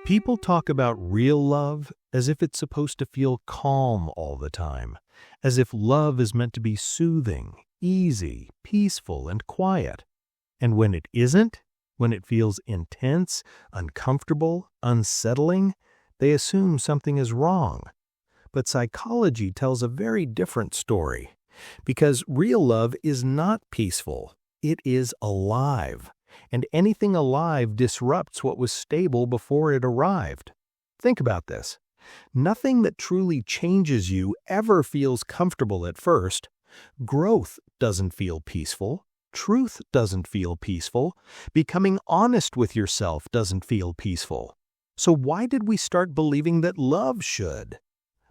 People talk about real love as if it's supposed to feel calm all the time, as if love is meant to be soothing, easy, peaceful, and quiet. And when it isn't, when it feels intense, uncomfortable, unsettling, they assume something is wrong. But psychology tells a very different story, because real love is not peaceful, it is alive. And anything alive disrupts what was stable before it arrived. Think about this. Nothing that truly changes you ever feels comfortable at first. Growth doesn't feel peaceful. Truth doesn't feel peaceful. Becoming honest with yourself doesn't feel peaceful. So why did we start believing that love should?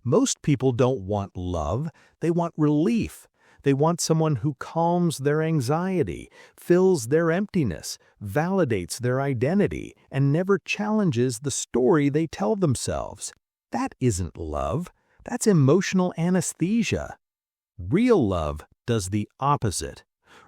Most people don't want love, they want relief. They want someone who calms their anxiety, fills their emptiness, validates their identity, and never challenges the story they tell themselves. That isn't love. That's emotional anesthesia. Real love does the opposite.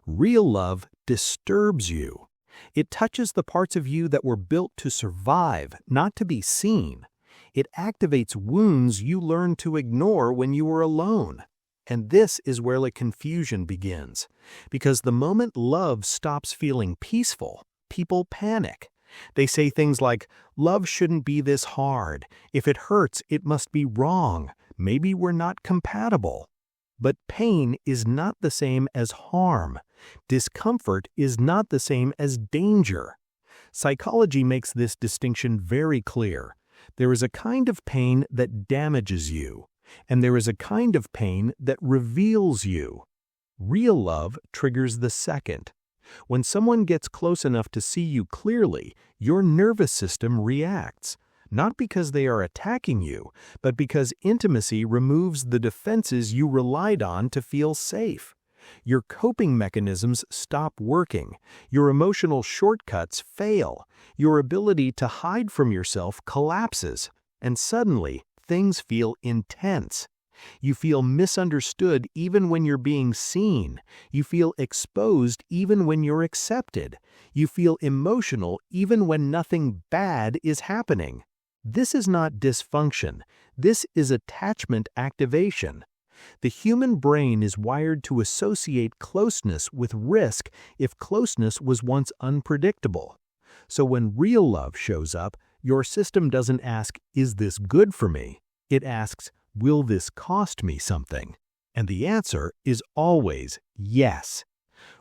Real love disturbs you. It touches the parts of you that were built to survive, not to be seen. It activates wounds you learned to ignore when you were alone. And this is where the confusion begins. Because the moment love stops feeling peaceful, people panic. They say things like, love shouldn't be this hard. If it hurts, it must be wrong. Maybe we're not compatible. But pain is not the same as harm. Discomfort is not the same as danger. Psychology makes this distinction very clear. There is a kind of pain that damages you. And there is a kind of pain that reveals you. Real love triggers the second. When someone gets close enough to see you clearly, your nervous system reacts, not because they are attacking you, but because intimacy removes the defenses you relied on to feel safe. Your coping mechanisms stop working. Your emotional shortcuts fail. Your ability to hide from yourself collapses. And suddenly, things feel intense. You feel misunderstood even when you're being seen. You feel exposed even when you're accepted. You feel emotional even when nothing bad is happening. This is not dysfunction. This is attachment activation. The human brain is wired to associate closeness with risk if closeness was once unpredictable. So when real love shows up, your system doesn't ask, is this good for me? It asks, will this cost me something? And the answer is always yes.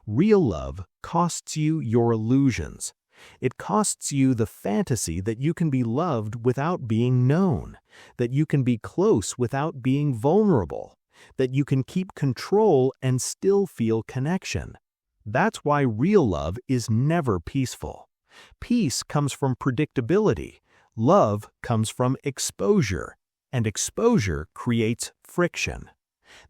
Real love costs you your illusions. It costs you the fantasy that you can be loved without being known, that you can be close without being vulnerable, that you can keep control and still feel connection. That's why real love is never peaceful. Peace comes from predictability. Love comes from exposure, and exposure creates friction.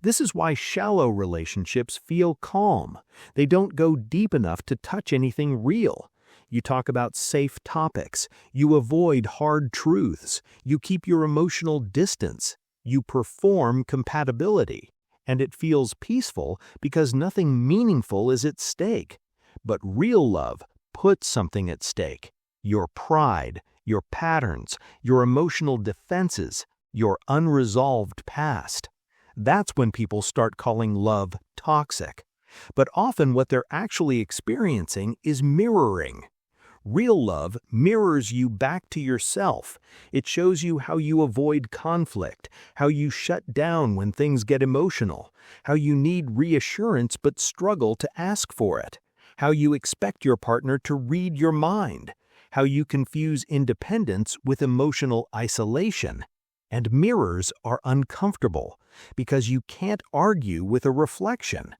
This is why shallow relationships feel calm. They don't go deep enough to touch anything real. You talk about safe topics. You avoid hard truths. You keep your emotional distance. You perform compatibility. And it feels peaceful because nothing meaningful is at stake. But real love puts something at stake. Your pride, your patterns, your emotional defenses, your unresolved past. That's when people start calling love toxic. But often what they're actually experiencing is mirroring. Real love mirrors you back to yourself. It shows you how you avoid conflict, how you shut down when things get emotional, how you need reassurance but struggle to ask for it, how you expect your partner to read your mind, how you confuse independence with emotional isolation. And mirrors are uncomfortable because you can't argue with a reflection.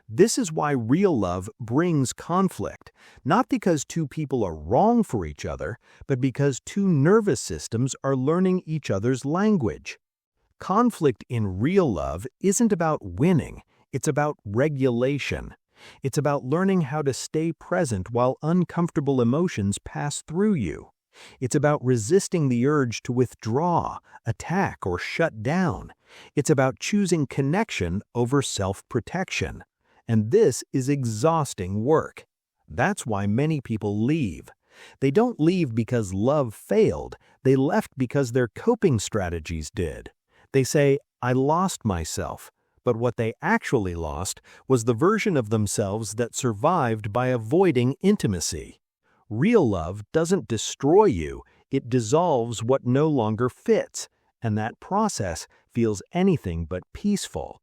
This is why real love brings conflict, not because two people are wrong for each other, but because two nervous systems are learning each other's language. Conflict in real love isn't about winning, it's about regulation. It's about learning how to stay present while uncomfortable emotions pass through you. It's about resisting the urge to withdraw, attack, or shut down. It's about choosing connection over self-protection. And this is exhausting work. That's why many people leave. They don't leave because love failed. They left because their coping strategies did. They say, "I lost myself." But what they actually lost was the version of themselves that survived by avoiding intimacy. Real love doesn't destroy you, it dissolves what no longer fits, and that process feels anything but peaceful.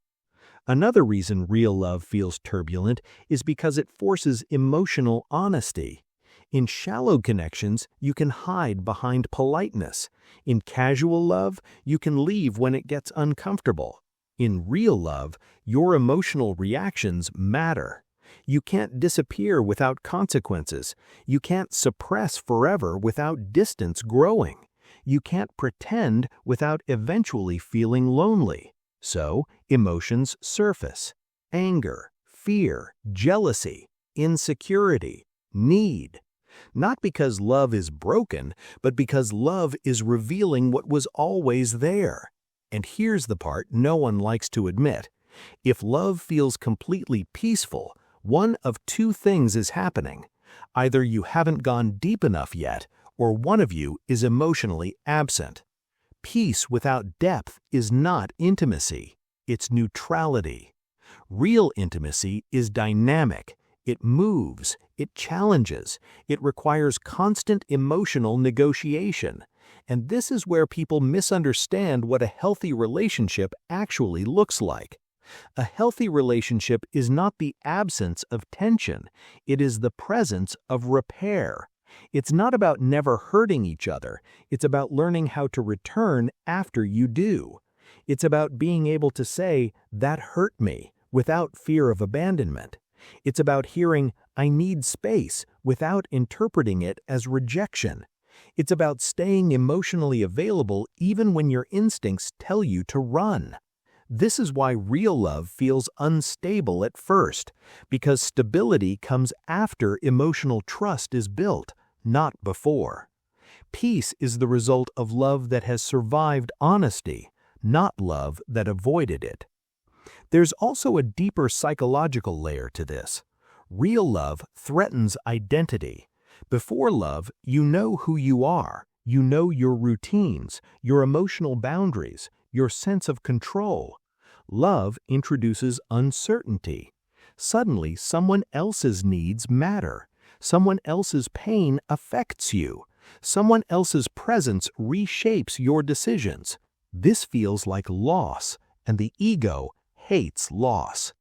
Another reason real love feels turbulent is because it forces emotional honesty. In shallow connections, you can hide behind politeness. In casual love, you can leave when it gets uncomfortable. In real love, your emotional reactions matter. You can't disappear without consequences. You can't suppress forever without distance growing. You can't pretend without eventually feeling lonely. So, emotions surface. Anger, fear, jealousy, insecurity, need. Not because love is broken, but because love is revealing what was always there. And here's the part no one likes to admit. If love feels completely peaceful, one of two things is happening. Either you haven't gone deep enough yet, or one of you is emotionally absent. Peace without depth is not intimacy, it's neutrality. Real intimacy is dynamic. It moves, it challenges, it requires constant emotional negotiation. And this is where people misunderstand what a healthy relationship actually looks like. A healthy relationship is not the absence of tension, it is the presence of repair. It's not about never hurting each other, it's about learning how to return after you do. It's about being able to say, "That hurt me," without fear of abandonment. It's about hearing, "I need space," without interpreting it as rejection. It's about staying emotionally available even when your instincts tell you to run. This is why real love feels unstable at first, because stability comes after emotional trust is built, not before. Peace is the result of love that has survived honesty, not love that avoided it. There's also a deeper psychological layer to this. Real love threatens identity. Before love, you know who you are. You know your routines, your emotional boundaries, your sense of control. Love introduces uncertainty. Suddenly, someone else's needs matter. Someone else's pain affects you. Someone else's presence reshapes your decisions. This feels like loss, and the ego hates loss.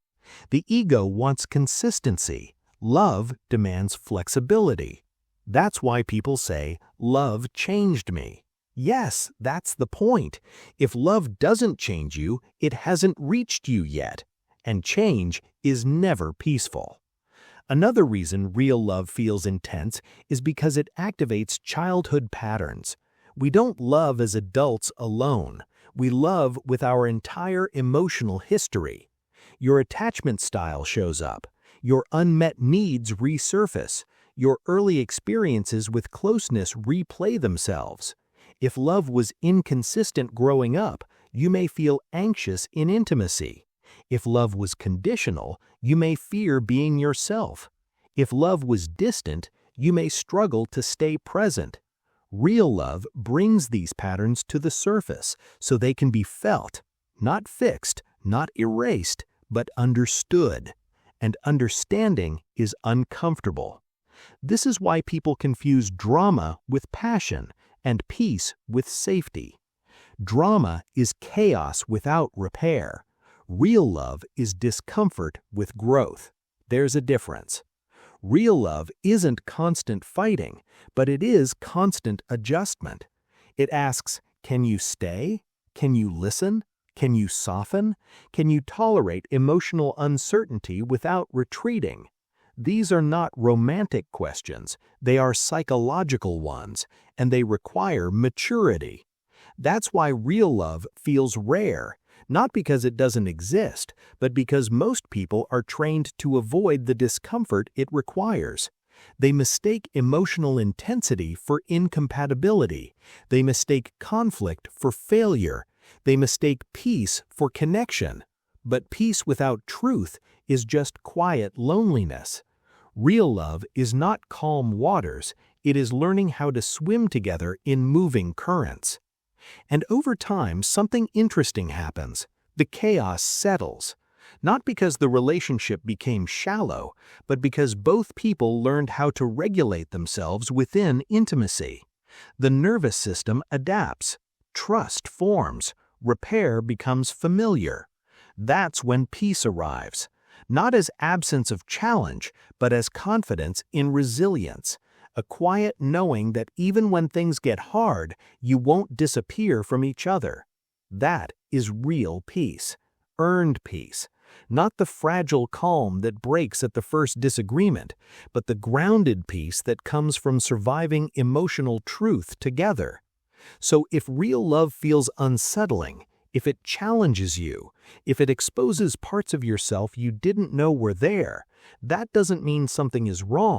The ego wants consistency. Love demands flexibility. That's why people say, "Love changed me." Yes, that's the point. If love doesn't change you, it hasn't reached you yet. And change is never peaceful. Another reason real love feels intense is because it activates childhood patterns. We don't love as adults alone. We love with our entire emotional history. Your attachment style shows up. Your unmet needs resurface. Your early experiences with closeness replay themselves. If love was inconsistent growing up, you may feel anxious in intimacy. If love was conditional, you may fear being yourself. If love was distant, you may struggle to stay present. Real love brings these patterns to the surface so they can be felt, not fixed, not erased, but understood. And understanding is uncomfortable. This is why people confuse drama with passion and peace with safety. Drama is chaos without repair. Real love is discomfort with growth. There's a difference. Real love isn't constant fighting, but it is constant adjustment. It asks, can you stay? Can you listen? Can you soften? Can you tolerate emotional uncertainty without retreating? These are not romantic questions, they are psychological ones, and they require maturity. That's why real love feels rare, not because it doesn't exist, but because most people are trained to avoid the discomfort it requires. They mistake emotional intensity for incompatibility. They mistake conflict for failure. They mistake peace for connection. But peace without truth is just quiet loneliness. Real love is not calm waters, it is learning how to swim together in moving currents. And over time, something interesting happens. The chaos settles. Not because the relationship became shallow, but because both people learned how to regulate themselves within intimacy. The nervous system adapts. Trust forms. Repair becomes familiar. That's when peace arrives. Not as absence of challenge, but as confidence in resilience. A quiet knowing that even when things get hard, you won't disappear from each other. That is real peace. Earned peace. Not the fragile calm that breaks at the first disagreement, but the grounded peace that comes from surviving emotional truth together. So if real love feels unsettling, if it challenges you, if it exposes parts of yourself you didn't know were there, that doesn't mean something is wrong.